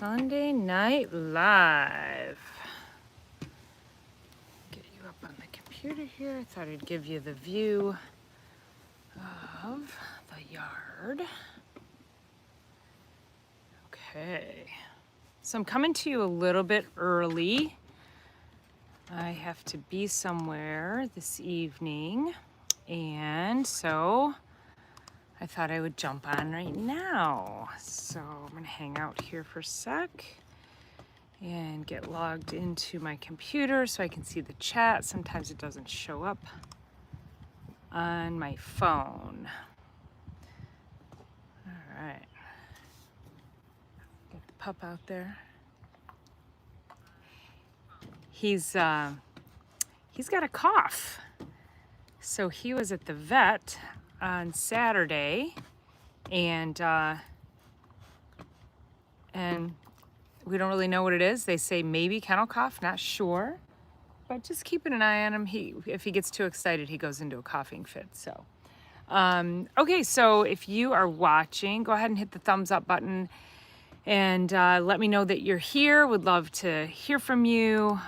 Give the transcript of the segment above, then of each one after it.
Sunday Night Live. Get you up on the computer here. I thought I'd give you the view of the yard. Okay, so I'm coming to you a little bit early. I have to be somewhere this evening, and so I thought I would jump on right now. So I'm gonna hang out here for a sec and get logged into my computer so I can see the chat. Sometimes it doesn't show up on my phone. All right, get the pup out there. He's got a cough. So he was at the vet on Saturday, and we don't really know what it is. They say maybe kennel cough, not sure, but just keeping an eye on him. If he gets too excited, he goes into a coughing fit. So, okay, so if you are watching, go ahead and hit the thumbs up button and let me know that you're here. Would love to hear from you.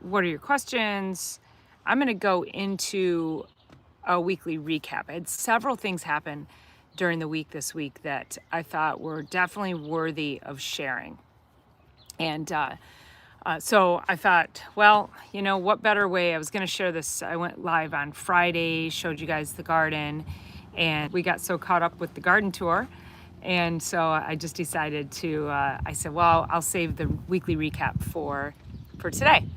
What are your questions? I'm gonna go into a weekly recap. I had several things happen during the week this week that I thought were definitely worthy of sharing. And so I thought, well, you know, what better way? I was going to share this. I went live on Friday, showed you guys the garden, and we got so caught up with the garden tour. And so I just decided to, I said, well, I'll save the weekly recap for today.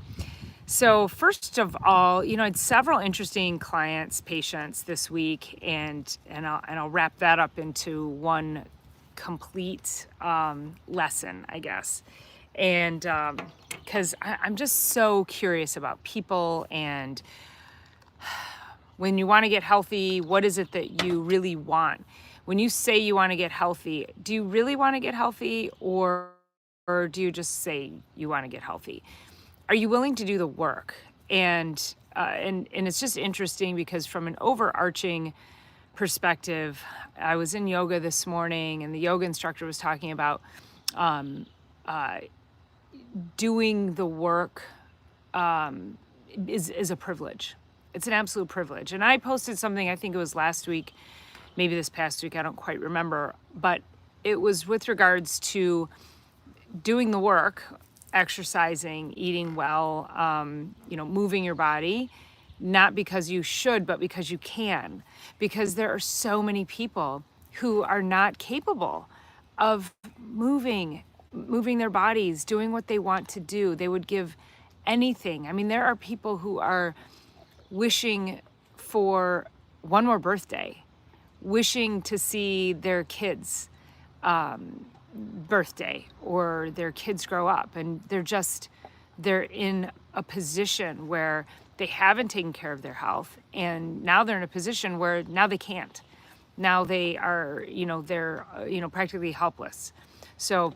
So first of all, you know, I had several interesting clients, patients this week, and I'll wrap that up into one complete lesson, I guess. And because I'm just so curious about people, and when you want to get healthy, what is it that you really want? When you say you want to get healthy, do you really want to get healthy, or do you just say you want to get healthy? Are you willing to do the work? And it's just interesting because from an overarching perspective, I was in yoga this morning, and the yoga instructor was talking about doing the work is a privilege. It's an absolute privilege. And I posted something, I think it was last week, maybe this past week, I don't quite remember, but it was with regards to doing the work, exercising, eating well, you know, moving your body, not because you should, but because you can. Because there are so many people who are not capable of moving their bodies, doing what they want to do. They would give anything. I mean, there are people who are wishing for one more birthday, wishing to see their kids birthday or their kids grow up, and they're in a position where they haven't taken care of their health, and now they're in a position where now they can't. Now they are, you know, they're practically helpless. So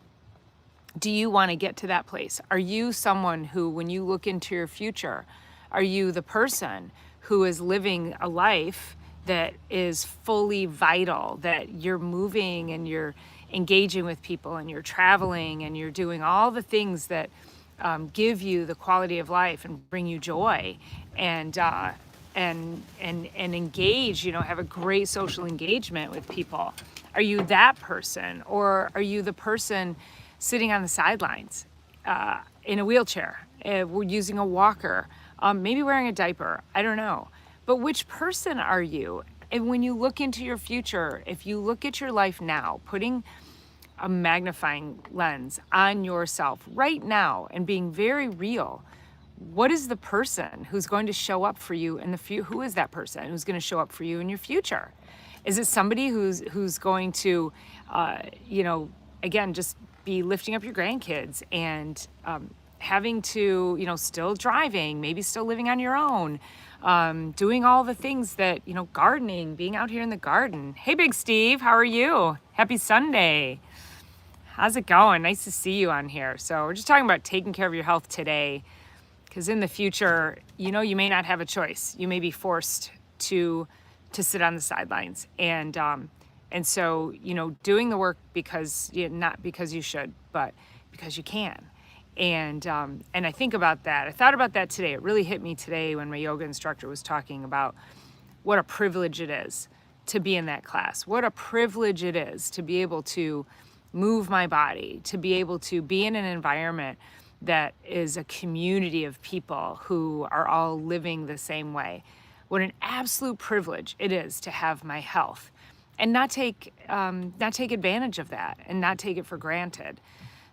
do you want to get to that place? Are you someone who, when you look into your future, are you the person who is living a life that is fully vital, that you're moving and you're engaging with people and you're traveling and you're doing all the things that give you the quality of life and bring you joy, and engage, you know, have a great social engagement with people? Are you that person, or are you the person sitting on the sidelines in a wheelchair, using a walker, maybe wearing a diaper? I don't know. But which person are you? And when you look into your future, if you look at your life now, putting a magnifying lens on yourself right now and being very real, what is the person who's going to show up for you in the future? Who is that person who's going to show up for you in your future? Is it somebody who's going to, you know, again, just be lifting up your grandkids and having to, you know, still driving, maybe still living on your own, doing all the things that, you know, gardening, being out here in the garden. Hey, Big Steve, how are you? Happy Sunday. How's it going? Nice to see you on here. So we're just talking about taking care of your health today, because in the future, you know, you may not have a choice. You may be forced to sit on the sidelines and And so, doing the work because not because you should, but because you can. And I think about that. I thought about that today. It really hit me today when my yoga instructor was talking about what a privilege it is to be in that class. What a privilege it is to be able to move my body, to be able to be in an environment that is a community of people who are all living the same way. What an absolute privilege it is to have my health and not take advantage of that and not take it for granted.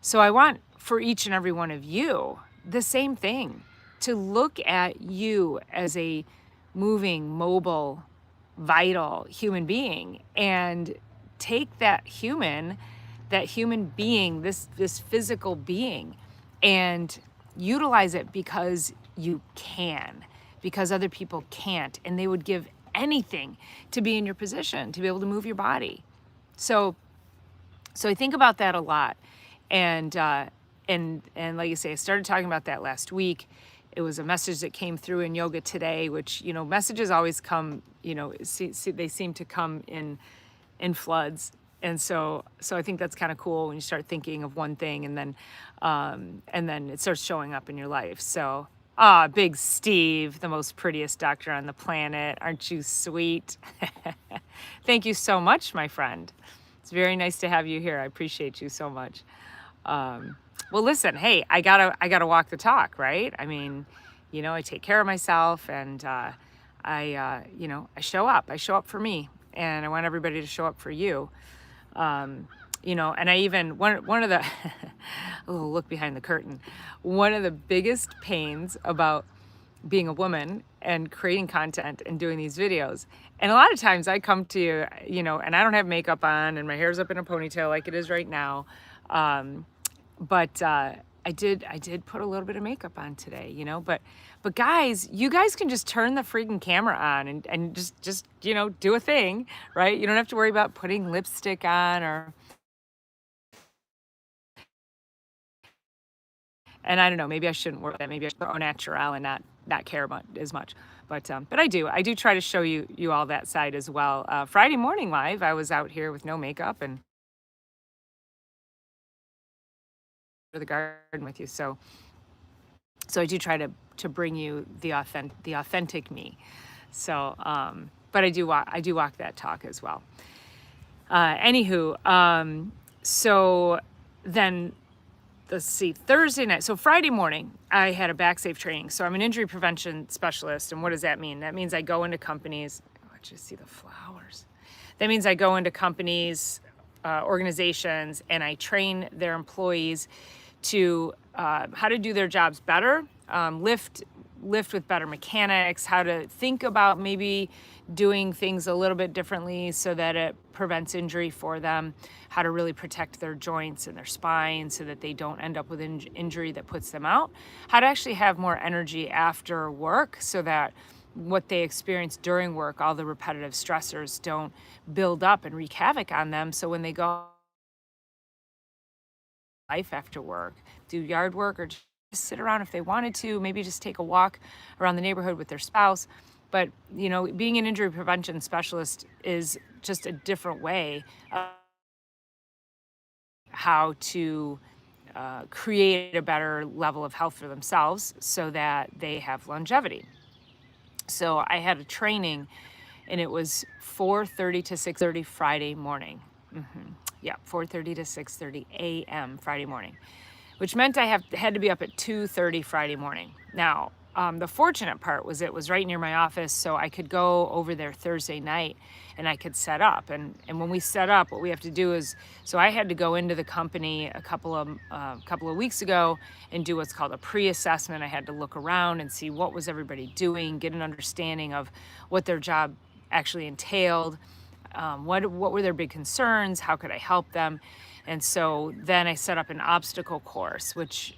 So I want for each and every one of you the same thing, to look at you as a moving, mobile, vital human being and take that human being, this physical being, and utilize it because you can, because other people can't, and they would give anything to be in your position, to be able to move your body. So I think about that a lot. And like I say, I started talking about that last week. It was a message that came through in yoga today, which, messages always come, they seem to come in floods. And so I think that's kind of cool when you start thinking of one thing and then it starts showing up in your life. So, Big Steve, the most prettiest doctor on the planet. Aren't you sweet? Thank you so much, my friend. It's very nice to have you here. I appreciate you so much. Well, listen, hey, I gotta walk the talk, right? I mean, I take care of myself, and I show up. I show up for me, and I want everybody to show up for you. And I even one of the a little look behind the curtain. One of the biggest pains about being a woman and creating content and doing these videos. And a lot of times I come to you, and I don't have makeup on and my hair's up in a ponytail like it is right now. But I did put a little bit of makeup on today, but guys, you guys can just turn the freaking camera on and just, do a thing, right? You don't have to worry about putting lipstick on and I don't know, maybe I shouldn't work that. Maybe I should go natural and not care about as much. But I do try to show you all that side as well. Friday morning live, I was out here with no makeup and the garden with you. So I do try to bring you the authentic me. So, but I do walk that talk as well. So then let's see, Thursday night. So Friday morning, I had a back safe training. So I'm an injury prevention specialist. And what does that mean? That means I go into companies. Oh, I just see the flowers. That means I go into companies, organizations, and I train their employees to how to do their jobs better, lift with better mechanics, how to think about maybe doing things a little bit differently so that it prevents injury for them, how to really protect their joints and their spine so that they don't end up with injury that puts them out, how to actually have more energy after work so that what they experience during work, all the repetitive stressors, don't build up and wreak havoc on them. So when they go life after work, do yard work, or just sit around if they wanted to, maybe just take a walk around the neighborhood with their spouse. But, being an injury prevention specialist is just a different way of how to create a better level of health for themselves so that they have longevity. So I had a training, and it was 4:30 to 6:30 Friday morning. Yeah, 4:30 to 6:30 a.m. Friday morning, which meant I had to be up at 2:30 Friday morning. Now, the fortunate part was it was right near my office, so I could go over there Thursday night and I could set up. And when we set up, what we have to do is, so I had to go into the company a couple of weeks ago and do what's called a pre-assessment. I had to look around and see what was everybody doing, get an understanding of what their job actually entailed. What were their big concerns? How could I help them? And so then I set up an obstacle course, which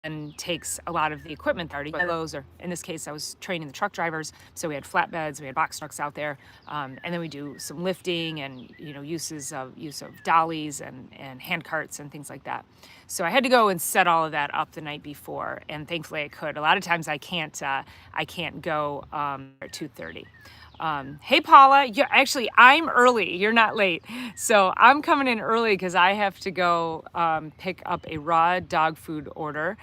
and takes a lot of the equipment already. Those, or in this case, I was training the truck drivers. So we had flatbeds, we had box trucks out there, and then we do some lifting and use of dollies and hand carts and things like that. So I had to go and set all of that up the night before, and thankfully I could. A lot of times I can't go at 2:30. Hey, Paula. Actually, I'm early. You're not late. So I'm coming in early because I have to go pick up a raw dog food order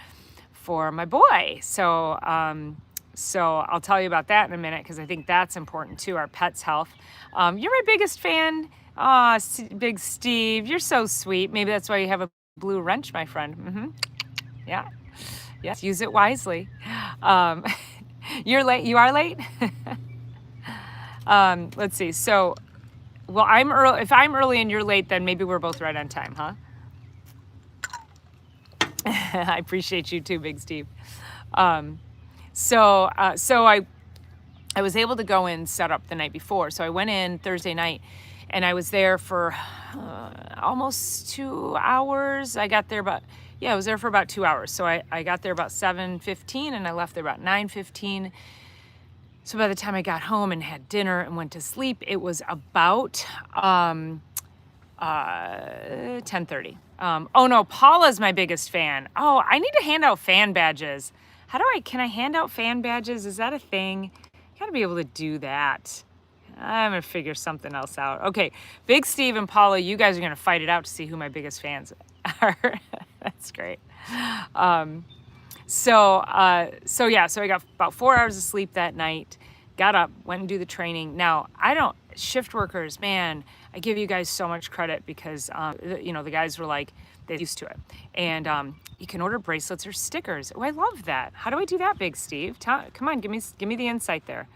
for my boy. So I'll tell you about that in a minute because I think that's important too, our pet's health. You're my biggest fan. Aw, Big Steve, you're so sweet. Maybe that's why you have a blue wrench, my friend. Yeah, yes, use it wisely. Um, you're late. You are late. Let's see. So, well, I'm early. If I'm early and you're late, then maybe we're both right on time, huh? I appreciate you too, Big Steve. So I was able to go in set up the night before. So I went in Thursday night, and I was there for almost 2 hours. I got there I was there for about 2 hours. So I got there about 7:15, and I left there about 9:15. So by the time I got home and had dinner and went to sleep, it was about 10:30. Oh no, Paula's my biggest fan. Oh, I need to hand out fan badges. Can I hand out fan badges? Is that a thing? Gotta be able to do that. I'm gonna figure something else out. Okay, Big Steve and Paula, you guys are gonna fight it out to see who my biggest fans are. That's great. So I got about 4 hours of sleep that night, got up, went and do the training. Now, shift workers, man, I give you guys so much credit because, the guys were like, they're used to it. And you can order bracelets or stickers. Oh, I love that. How do I do that, Big Steve? Come on, give me the insight there.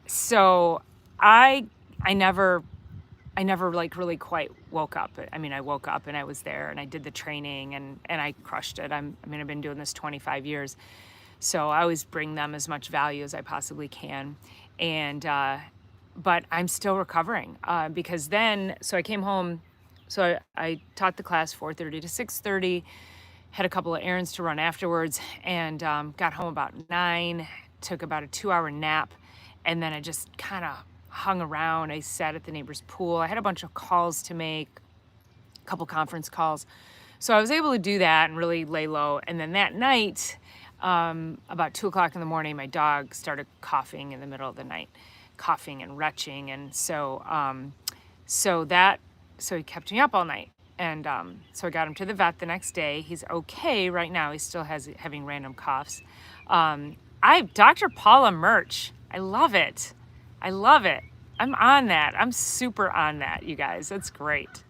So I never like really quite woke up. I mean, I woke up and I was there and I did the training and I crushed it. I've been doing this 25 years. So I always bring them as much value as I possibly can. And, but I'm still recovering because so I came home. So I taught the class 4:30 to 6:30, had a couple of errands to run afterwards, and got home about 9, took about a 2-hour nap. And then I just kind of hung around. I sat at the neighbor's pool. I had a bunch of calls to make, a couple conference calls. So I was able to do that and really lay low. And then that night, about 2 o'clock in the morning, my dog started coughing in the middle of the night, coughing and retching. And so he kept me up all night. And so I got him to the vet the next day. He's okay right now. He still having random coughs. Dr. Paula merch. I love it. I'm on that. I'm super on that, you guys. That's great.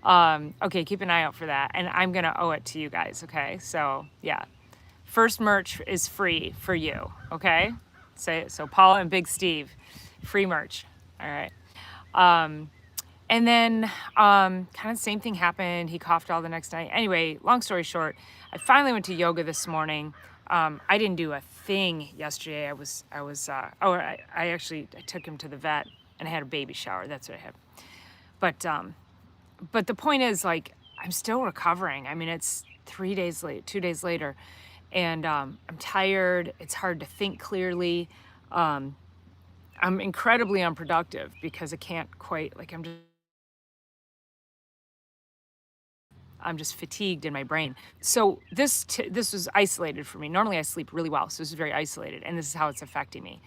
Okay, keep an eye out for that. And I'm going to owe it to you guys, okay? So, yeah. First merch is free for you, okay? So Paula and Big Steve, free merch. All right. And then kind of the same thing happened. He coughed all the next night. Anyway, long story short, I finally went to yoga this morning. I didn't do a thing yesterday. I took him to the vet and I had a baby shower. That's what I had. But the point is, like, I'm still recovering. I mean, it's 2 days later, and I'm tired. It's hard to think clearly. I'm incredibly unproductive because I can't quite, like, I'm just fatigued in my brain. So this was isolated for me. Normally I sleep really well, so this is very isolated, and this is how it's affecting me.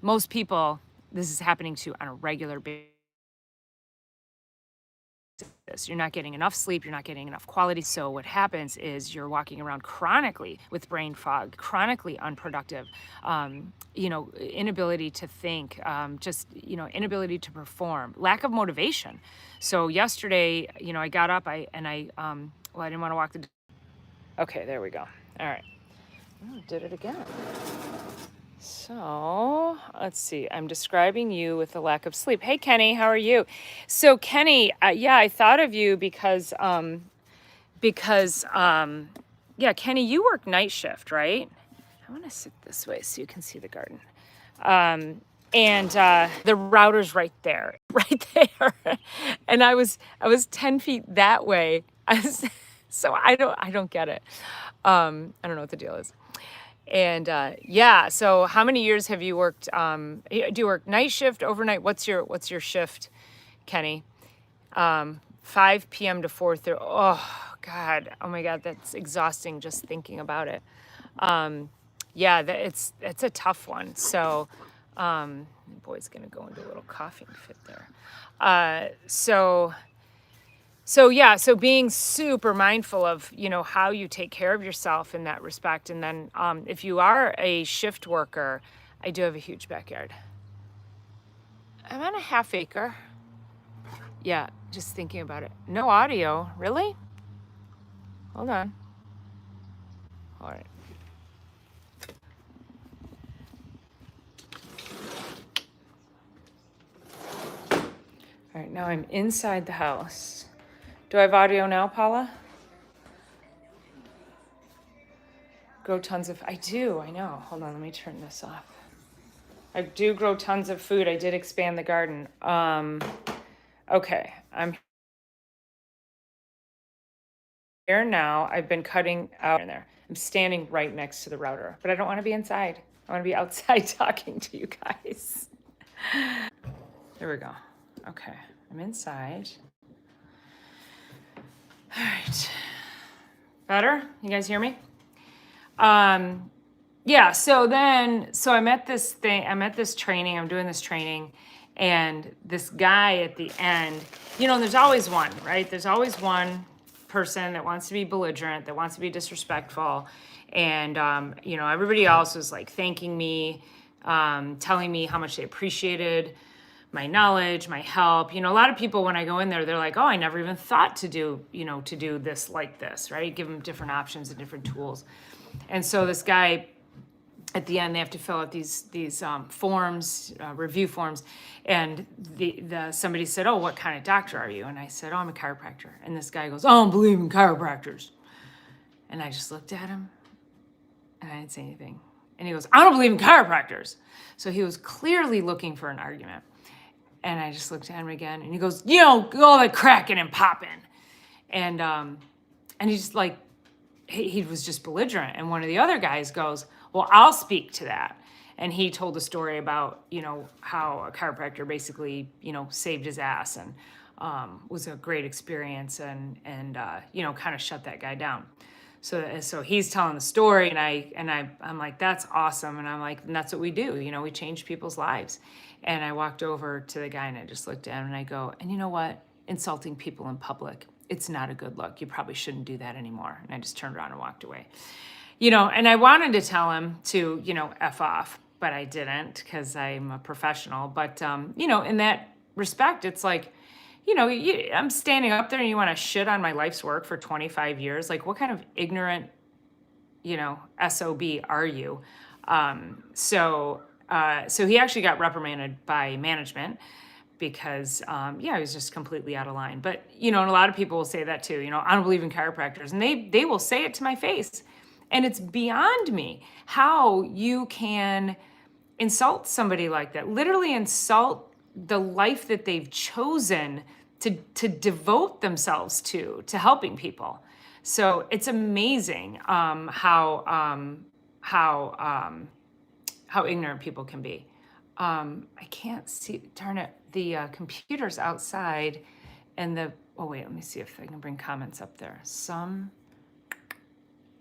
Most people, this is happening to on a regular basis. You're not getting enough sleep, you're not getting enough quality. So what happens is you're walking around chronically with brain fog, chronically unproductive, inability to think, inability to perform, lack of motivation. So yesterday, I got up, I didn't want to walk the. Okay, there we go. All right. Oh, did it again. So let's see. I'm describing you with the lack of sleep. Hey, Kenny, how are you? So Kenny, I thought of you because Kenny, you work night shift, right? I want to sit this way so you can see the garden. And the router's right there, and I was 10 feet that way. So I don't get it. I don't know what the deal is. And so how many years have you worked? Do you work night shift, overnight? What's your shift, Kenny? 5 p.m. to 4:30. Oh God, oh my God, that's exhausting just thinking about it. It's a tough one. So The boy's gonna go into a little coughing fit there. So yeah, so being super mindful of, how you take care of yourself in that respect. And then if you are a shift worker, I do have a huge backyard. I'm on a half acre. Yeah, just thinking about it. No audio, really? Hold on. All right. All right, now I'm inside the house. Do I have audio now, Paula? Grow tons of, I do, I know. Hold on, let me turn this off. I do grow tons of food. I did expand the garden. Okay, I'm here now. I've been cutting out in there. I'm standing right next to the router, but I don't want to be inside. I want to be outside talking to you guys. There we go. Okay, I'm inside. All right. Better? You guys hear me? Yeah, so I'm at this training, I'm doing this training, and this guy at the end, there's always one, right? There's always one person that wants to be belligerent, that wants to be disrespectful. And, everybody else was like thanking me, telling me how much they appreciated my knowledge, my help. A lot of people, when I go in there, they're like, oh, I never even thought to do this like this, right? Give them different options and different tools. And so this guy, at the end, they have to fill out these forms, review forms, and somebody said, "Oh, what kind of doctor are you?" And I said, "Oh, I'm a chiropractor." And this guy goes, "Oh, I don't believe in chiropractors." And I just looked at him, and I didn't say anything. And he goes, "I don't believe in chiropractors." So he was clearly looking for an argument. And I just looked at him again, and he goes, all that cracking and popping, and he just like he was just belligerent. And one of the other guys goes, well, I'll speak to that. And he told a story about, how a chiropractor basically, saved his ass and was a great experience and kind of shut that guy down. So he's telling the story, and I'm like, that's awesome. And I'm like, and that's what we do. We change people's lives. And I walked over to the guy and I just looked at him and I go, and you know what? Insulting people in public, it's not a good look. You probably shouldn't do that anymore. And I just turned around and walked away. And I wanted to tell him to, F off, but I didn't because I'm a professional. But, in that respect, it's like, I'm standing up there and you want to shit on my life's work for 25 years. Like, what kind of ignorant, SOB are you? So he actually got reprimanded by management because, he was just completely out of line. But, and a lot of people will say that too, I don't believe in chiropractors. And they will say it to my face. And it's beyond me how you can insult somebody like that, literally insult the life that they've chosen to devote themselves to helping people. So it's amazing how ignorant people can be. I can't see, darn it, the computer's outside and oh wait, let me see if I can bring comments up there.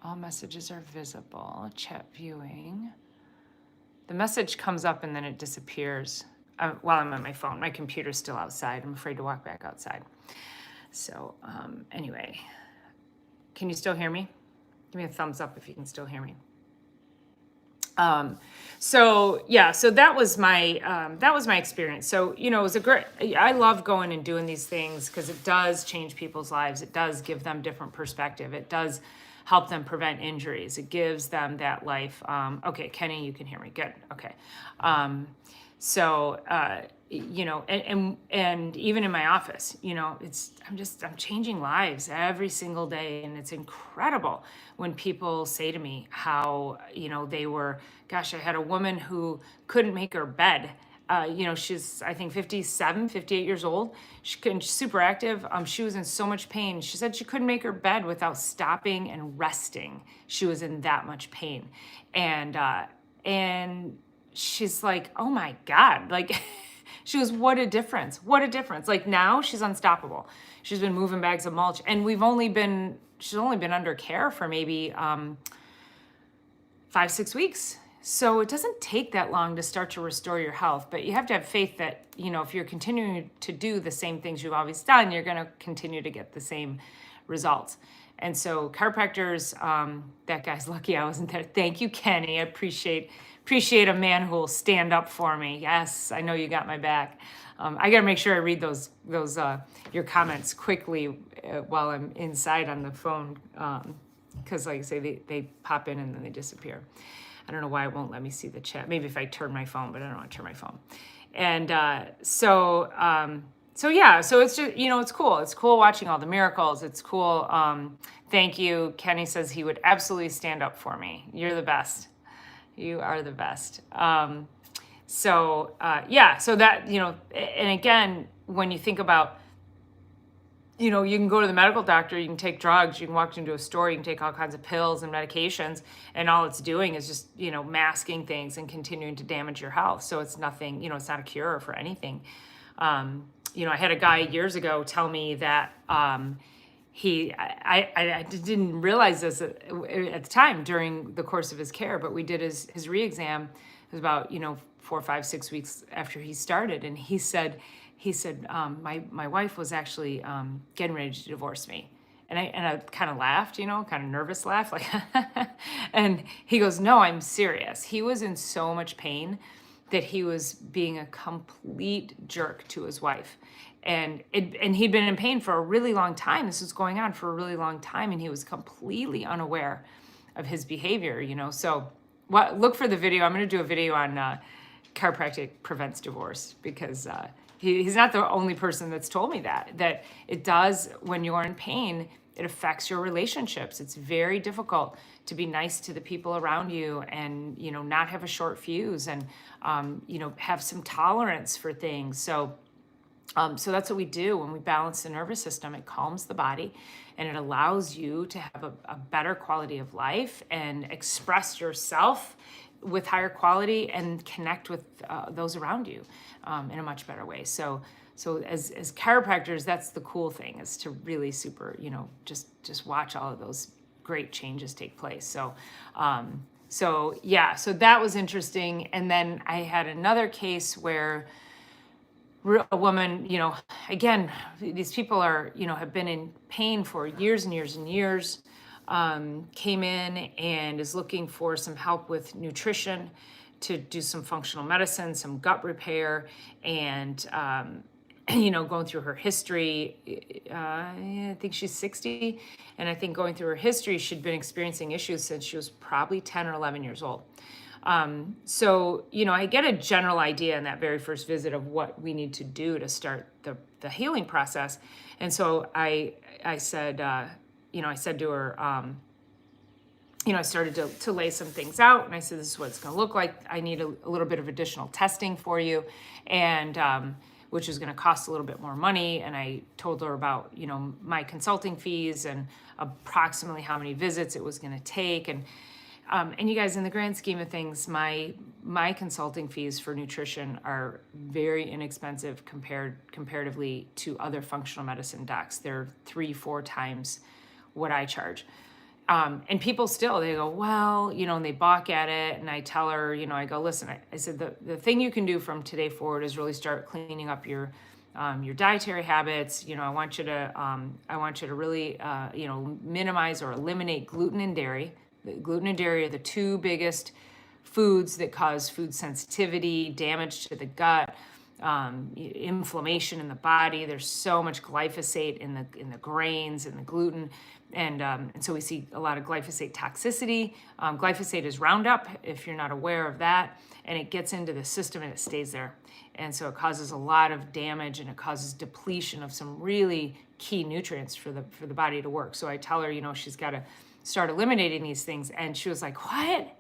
All messages are visible. Chat viewing. The message comes up and then it disappears while I'm on my phone. My computer's still outside. I'm afraid to walk back outside. So anyway, can you still hear me? Give me a thumbs up if you can still hear me. So that was my experience. So, it was I love going and doing these things because it does change people's lives. It does give them different perspective. It does help them prevent injuries. It gives them that life. Okay, Kenny, you can hear me. Good. Okay. And even in my office, I'm changing lives every single day. And it's incredible when people say to me how, I had a woman who couldn't make her bed. She's, I think, 57, 58 years old. She's super active. She was in so much pain. She said she couldn't make her bed without stopping and resting. She was in that much pain. And she's like, oh my God, like, she goes, what a difference. What a difference. Like now she's unstoppable. She's been moving bags of mulch and she's only been under care for maybe 5-6 weeks. So it doesn't take that long to start to restore your health, but you have to have faith that, if you're continuing to do the same things you've always done, you're going to continue to get the same results. And so chiropractors, that guy's lucky I wasn't there. Thank you, Kenny. I appreciate a man who will stand up for me. Yes, I know you got my back. I got to make sure I read those your comments quickly while I'm inside on the phone, because like I say, they pop in and then they disappear. I don't know why it won't let me see the chat. Maybe if I turn my phone, but I don't want to turn my phone. And so yeah, so it's just, it's cool. It's cool watching all the miracles. It's cool. Thank you. Kenny says he would absolutely stand up for me. You're the best. You are the best. So that, and again, when you think about, you can go to the medical doctor, you can take drugs, you can walk into a store, you can take all kinds of pills and medications, and all it's doing is just, masking things and continuing to damage your health. So it's nothing, it's not a cure for anything. I had a guy years ago tell me that I didn't realize this at the time during the course of his care, but we did his re-exam. It was about, 4, 5, 6 weeks after he started. And he said, my wife was actually getting ready to divorce me. And I kind of laughed, kind of nervous laugh, like, and he goes, no, I'm serious. He was in so much pain that he was being a complete jerk to his wife. And he'd been in pain for a really long time. This was going on for a really long time, and he was completely unaware of his behavior, So look for the video. I'm going to do a video on chiropractic prevents divorce, because he's not the only person that's told me that it does. When you're in pain, it affects your relationships. It's very difficult to be nice to the people around you and, not have a short fuse and, have some tolerance for things. So that's what we do when we balance the nervous system. It calms the body and it allows you to have a better quality of life and express yourself with higher quality and connect with those around you in a much better way. So as chiropractors, that's the cool thing, is to really just watch all of those great changes take place. So that was interesting. And then I had another case where a woman, again, these people are, have been in pain for years and years and years, came in and is looking for some help with nutrition, to do some functional medicine, some gut repair, and, going through her history. I think she's 60. And I think going through her history, she'd been experiencing issues since she was probably 10 or 11 years old. I get a general idea in that very first visit of what we need to do to start the healing process. And so I said to her, I started to lay some things out, and I said, this is what it's going to look like. I need a little bit of additional testing for you, and which is going to cost a little bit more money. And I told her about, my consulting fees and approximately how many visits it was going to take. And you guys, in the grand scheme of things, my consulting fees for nutrition are very inexpensive comparatively to other functional medicine docs. They're 3-4 times what I charge. And people still, they go, well, and they balk at it. And I tell her, I go, listen, I said, the thing you can do from today forward is really start cleaning up your dietary habits. I want you to really, minimize or eliminate gluten and dairy. Gluten and dairy are the two biggest foods that cause food sensitivity, damage to the gut, inflammation in the body. There's so much glyphosate in the grains and the gluten, and so we see a lot of glyphosate toxicity. Glyphosate is Roundup, if you're not aware of that, and it gets into the system and it stays there, and so it causes a lot of damage, and it causes depletion of some really key nutrients for the body to work. So I tell her, she's got to start eliminating these things. And she was like, what?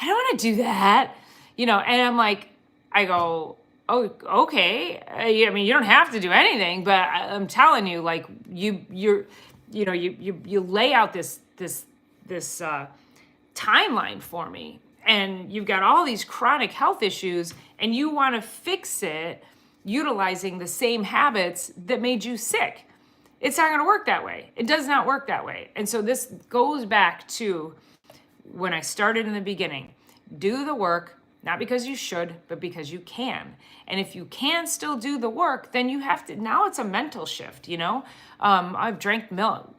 I don't want to do that. And I'm like, I go, oh, okay. I mean, you don't have to do anything, but I'm telling you, like, you lay out this timeline for me, and you've got all these chronic health issues, and you want to fix it utilizing the same habits that made you sick. It's not going to work that way. It does not work that way. And so this goes back to when I started in the beginning. Do the work, not because you should, but because you can. And if you can still do the work, then you have to, now it's a mental shift, I've drank milk,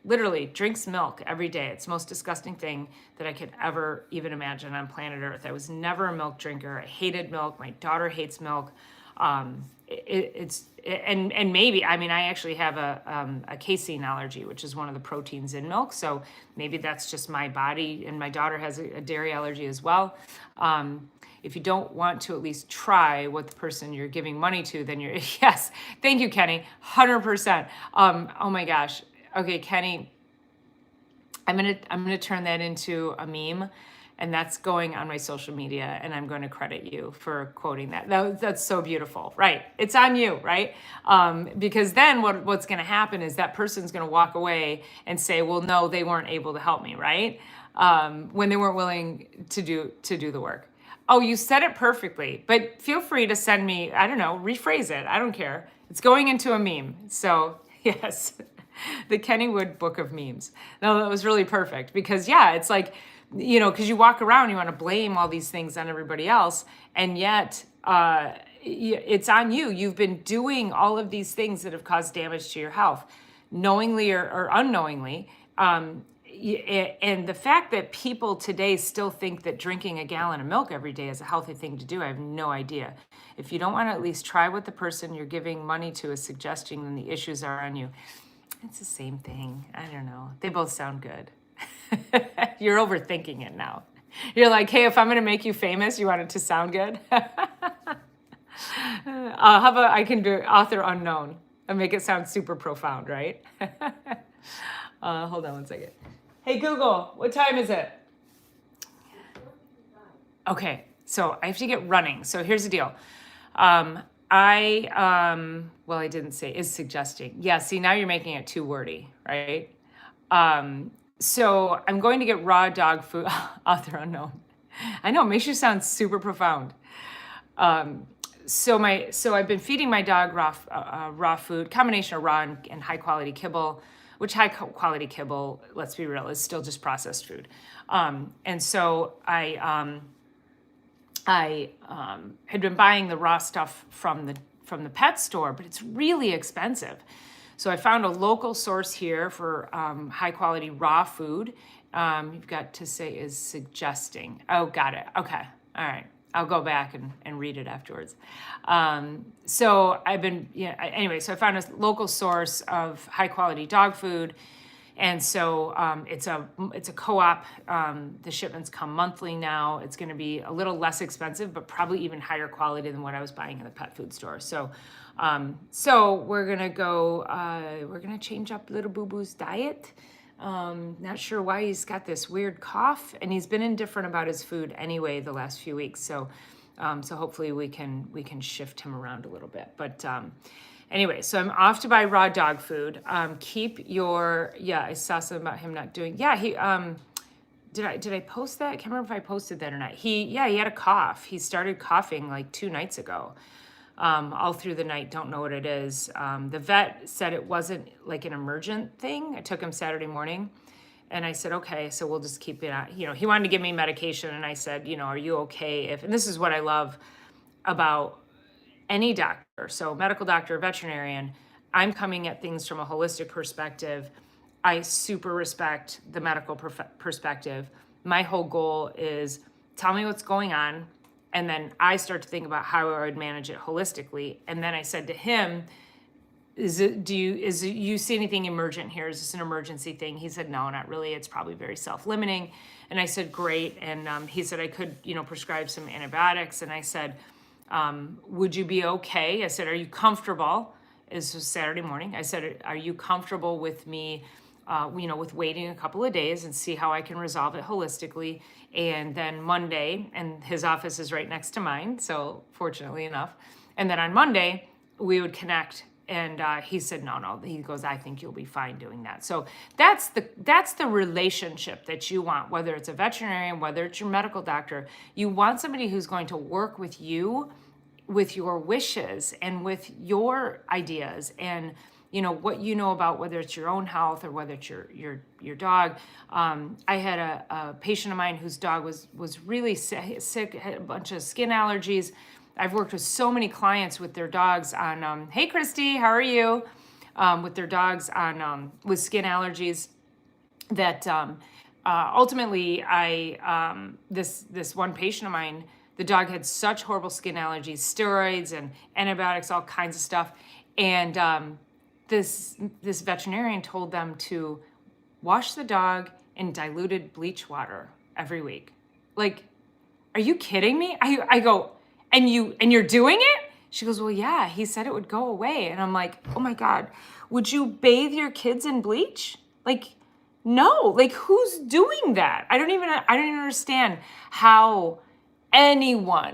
literally drinks milk every day. It's the most disgusting thing that I could ever even imagine on planet Earth. I was never a milk drinker. I hated milk. My daughter hates milk. And maybe, I mean, I actually have a casein allergy, which is one of the proteins in milk. So maybe that's just my body, and my daughter has a dairy allergy as well. If you don't want to at least try what the person you're giving money to, then you're, yes, thank you, Kenny, 100%. Oh my gosh. Okay, Kenny, I'm gonna turn that into a meme, and that's going on my social media, and I'm going to credit you for quoting that. That's so beautiful, right? It's on you, right? Because then what's going to happen is that person's going to walk away and say, well, no, they weren't able to help me, right? When they weren't willing to do the work. Oh, you said it perfectly, but feel free to send me, I don't know, rephrase it. I don't care. It's going into a meme. So yes, the Kennywood book of memes. No, that was really perfect because yeah, it's like, because you walk around, you want to blame all these things on everybody else. And yet it's on you. You've been doing all of these things that have caused damage to your health, knowingly or unknowingly. And the fact that people today still think that drinking a gallon of milk every day is a healthy thing to do, I have no idea. If you don't want to at least try what the person you're giving money to is suggesting, then the issues are on you. It's the same thing. I don't know. They both sound good. You're overthinking it now. You're like, hey, if I'm going to make you famous, you want it to sound good? How about I can do author unknown and make it sound super profound, right? Hold on one second. Hey, Google, what time is it? Okay, so I have to get running. So here's the deal. Well, I didn't say is suggesting. Yeah, see, now you're making it too wordy, right? So I'm going to get raw dog food, author unknown. I know, it makes you sound super profound. So I've been feeding my dog raw food, combination of raw and high quality kibble, which high quality kibble, let's be real, is still just processed food. And so I had been buying the raw stuff from the pet store, but it's really expensive. So I found a local source here for high quality raw food. You've got to say is suggesting. Oh, got it. Okay. All right. I'll go back and read it afterwards. So I've been, anyway, so I found a local source of high quality dog food. And so it's a co-op. The shipments come monthly now. It's going to be a little less expensive, but probably even higher quality than what I was buying in the pet food store. So we're gonna go. We're gonna change up Little Boo Boo's diet. Not sure why he's got this weird cough, and he's been indifferent about his food anyway the last few weeks. So hopefully we can shift him around a little bit. But anyway, so I'm off to buy raw dog food. Keep your I saw something about him not doing. Yeah, he did I post that? I can't remember if I posted that or not. He had a cough. He started coughing like 2 nights ago. All through the night, don't know what it is. The vet said it wasn't like an emergent thing. I took him Saturday morning and I said, okay, so we'll just keep it out. He wanted to give me medication and I said, are you okay if, and this is what I love about any doctor. So medical doctor, veterinarian, I'm coming at things from a holistic perspective. I super respect the medical perspective. My whole goal is tell me what's going on. And then I start to think about how I would manage it holistically. And then I said to him, do you see anything emergent here? Is this an emergency thing? He said, no, not really. It's probably very self-limiting. And I said, great. And he said I could, prescribe some antibiotics. And I said, would you be okay? I said, are you comfortable? This was Saturday morning. I said, are you comfortable with me, with waiting a couple of days and see how I can resolve it holistically? And then Monday, and his office is right next to mine, so fortunately enough. And then on Monday, we would connect. And he said, no. He goes, I think you'll be fine doing that. So that's the relationship that you want, whether it's a veterinarian, whether it's your medical doctor. You want somebody who's going to work with you, with your wishes and with your ideas. And, you know, what you know about whether it's your own health or whether it's your dog. I had a patient of mine whose dog was really sick, had a bunch of skin allergies. I've worked with so many clients with their dogs on, hey Christy, how are you? With their dogs on with skin allergies that ultimately this one patient of mine, the dog had such horrible skin allergies, steroids and antibiotics, all kinds of stuff. And this veterinarian told them to wash the dog in diluted bleach water every week. Like, are you kidding me? I go, and you're doing it? She goes, well, yeah, he said it would go away. And I'm like, oh my God, would you bathe your kids in bleach? Like, no, like who's doing that? I don't even understand how the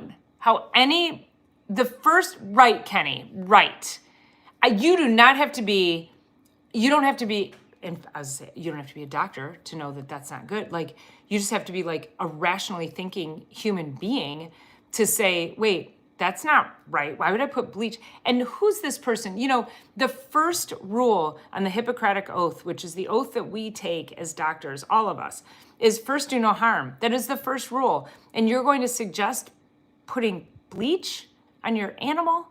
first, right, Kenny, right. You don't have to be, and I was saying, you don't have to be a doctor to know that that's not good. Like, you just have to be like a rationally thinking human being to say, wait, that's not right. Why would I put bleach? And who's this person? You know, the first rule on the Hippocratic Oath, which is the oath that we take as doctors, all of us, is first do no harm. That is the first rule. And you're going to suggest putting bleach on your animal?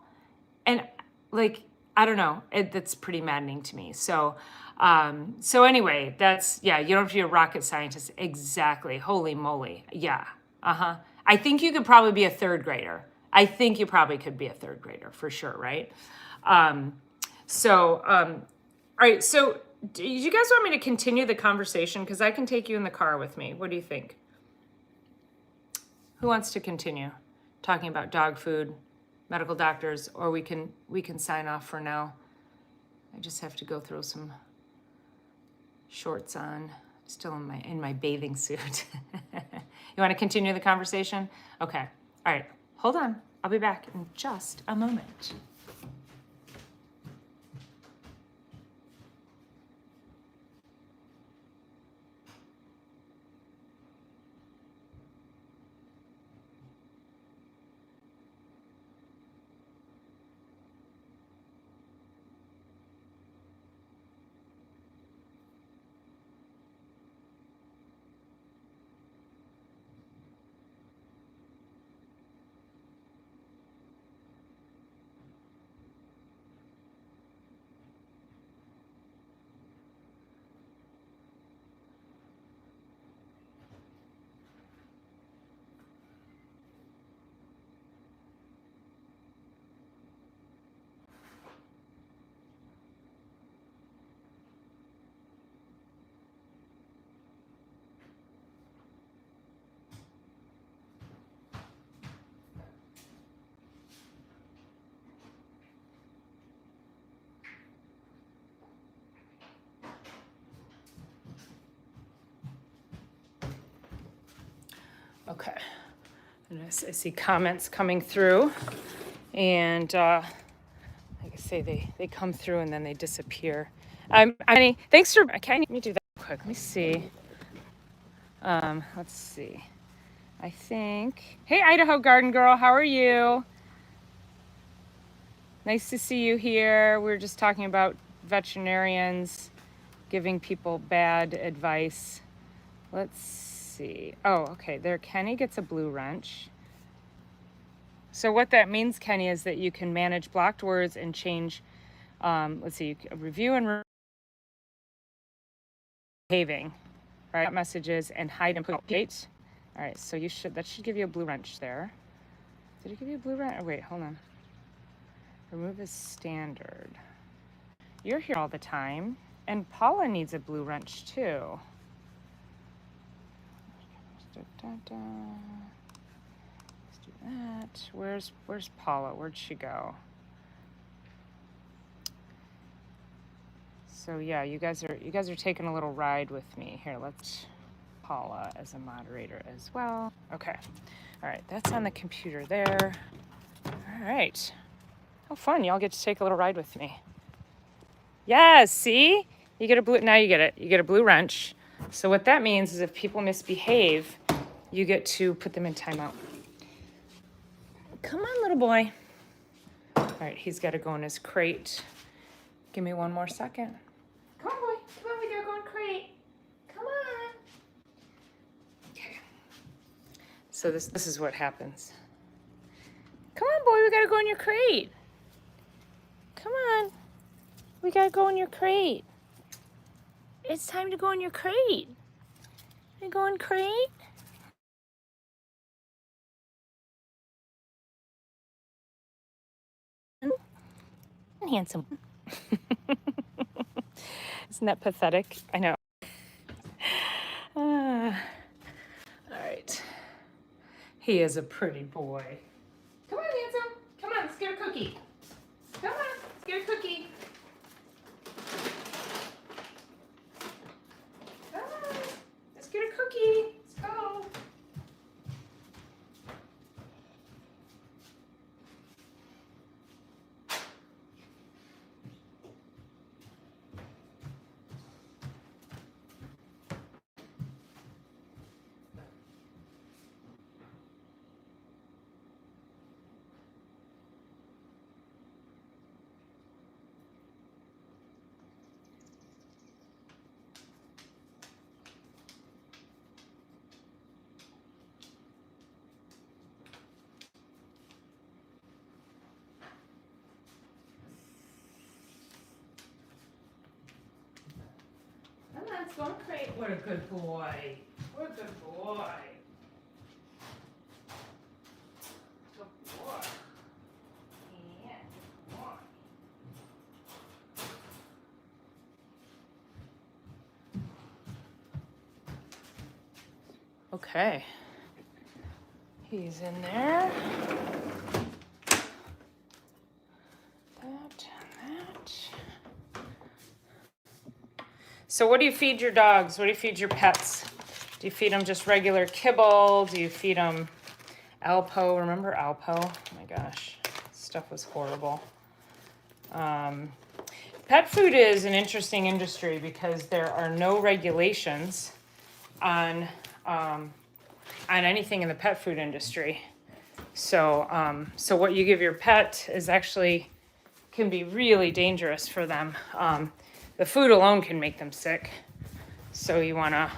And like, I don't know, that's pretty maddening to me. So anyway, that's, yeah, you don't have to be a rocket scientist. Exactly. Holy moly. Yeah. I think you could probably be a third grader. I think you probably could be a third grader for sure, right? All right, so do you guys want me to continue the conversation? Because I can take you in the car with me. What do you think? Who wants to continue talking about dog food, medical doctors, or we can sign off for now. I just have to go throw some shorts on, still in my bathing suit. You want to continue the conversation? Okay. All right. Hold on. I'll be back in just a moment. Okay, and I see comments coming through, and like I say, they come through and then they disappear. Thanks for, let me do that quick. Let me see. Let's see. I think, hey, Idaho Garden Girl, how are you? Nice to see you here. We were just talking about veterinarians giving people bad advice. Let's see. Oh, okay. There, Kenny gets a blue wrench. So what that means, Kenny, is that you can manage blocked words and change, let's see, review and behaving, right? Messages and hide and put updates. All right, so that should give you a blue wrench there. Did it give you a blue wrench? Oh, wait, hold on. Remove as standard. You're here all the time. And Paula needs a blue wrench too. Let's do that. Where's Paula? Where'd she go? So yeah, you guys are taking a little ride with me. Here, let's Paula as a moderator as well. Okay. All right, that's on the computer there. All right. How fun. Y'all get to take a little ride with me. Yes, see? You get a blue, now you get it. You get a blue wrench. So what that means is if people misbehave, you get to put them in timeout. Come on, little boy. All right, he's got to go in his crate. Give me one more second. Come on, boy. Come on, we gotta go in crate. Come on. Okay. So this is what happens. Come on, boy, we gotta go in your crate. Come on. We gotta go in your crate. It's time to go in your crate. We go in crate? Handsome. Isn't that pathetic? I know. All right. He is a pretty boy. Come on, handsome. Come on, let's get a cookie. Come on, let's get a cookie. Come on, let's get a cookie. Let's go. Come on, let's go in crate. What a good boy. What a good boy. Good boy. Yeah, good boy. Okay. He's in there. That and that. So what do you feed your dogs? What do you feed your pets? Do you feed them just regular kibble? Do you feed them Alpo? Remember Alpo? Oh my gosh, stuff was horrible. Pet food is an interesting industry because there are no regulations on anything in the pet food industry. So, so what you give your pet is actually can be really dangerous for them. The food alone can make them sick. So you wanna,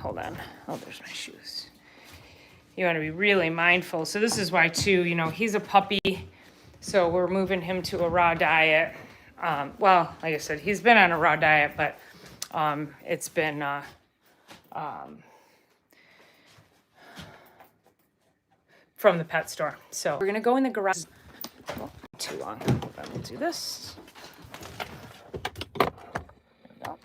hold on. Oh, there's my shoes. You wanna be really mindful. So this is why too, you know, he's a puppy. So we're moving him to a raw diet. Well, like I said, he's been on a raw diet, but it's been from the pet store. So we're gonna go in the garage. Oh, too long. Hold on, we'll do this. There we go.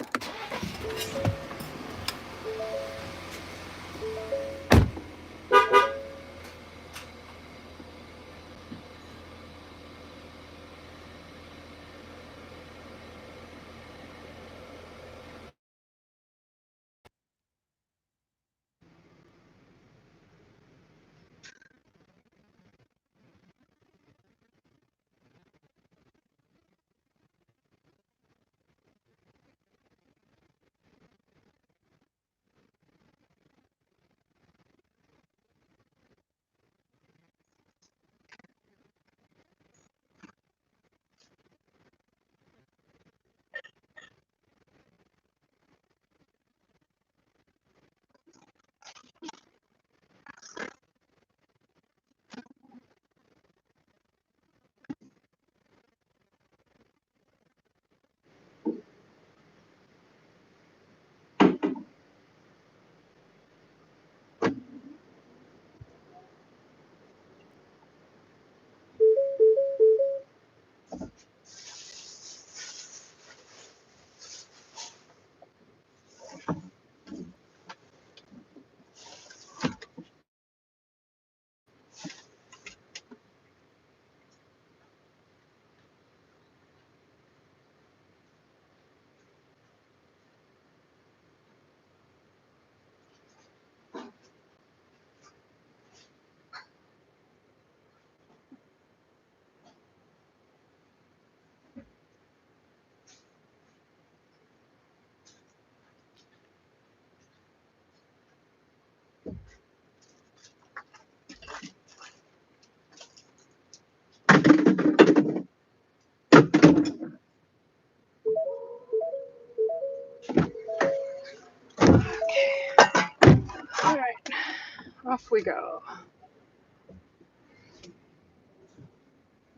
off we go.